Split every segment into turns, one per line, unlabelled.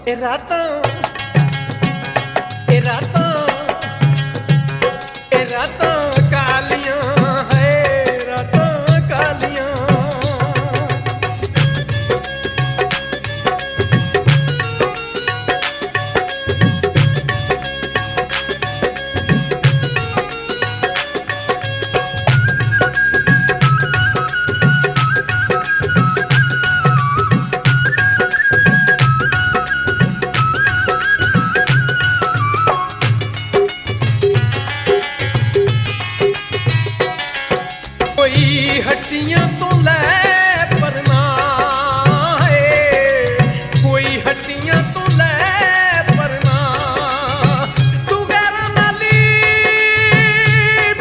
ए रातां ए रातां ए रातां कालियां है रातां कालियां। कोई हट्टियां तो ले परना है, कोई हट्टियां तो ले परना। तू गैरा नाली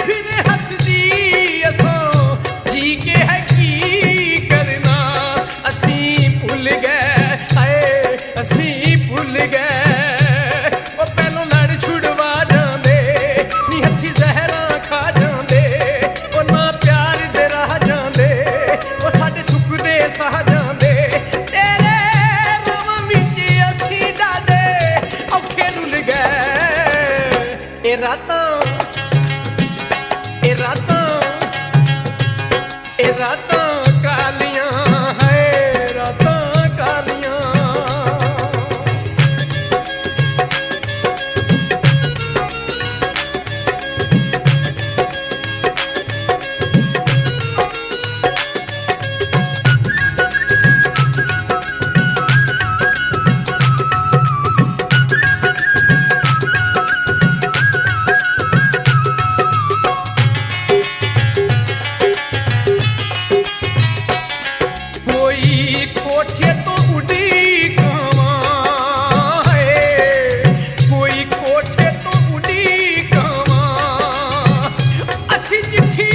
फिर हसदी असों जी के है की करना। असी भुल गए हाय असी भुल गए ओ पहलों लड़ छुड़वा जांदे नी हथी जहरा खा जांदे ओ ना सह जांदे तेरे रवां विच असी डाले औखे रुल गए। ए रातां ए रातां ए रातां कालियां है रातां कालियां। कोठे तो उड़ी कावां है, कोई कोठे तो उड़ी कावां। असी चिट्ठी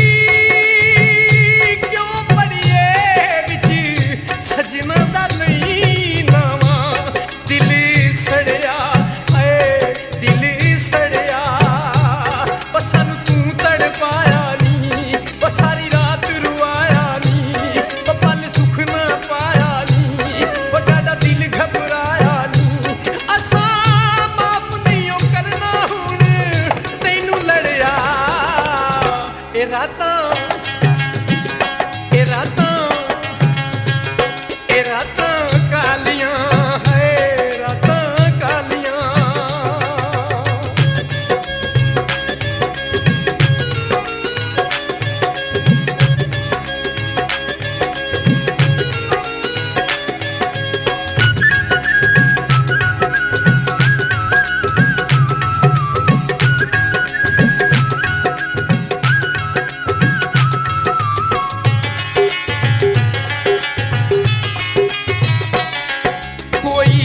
क्यों पढ़िए विच सजना दा नहीं नावां। दिल सड़िया है दिल सड़िया ओ सानू तू तड़पाया नी ओ सारी रात रुआया नी ओ पल सुख ना पाया रातां ए रातां ए रातां कालियां है रातां कालियां। कोई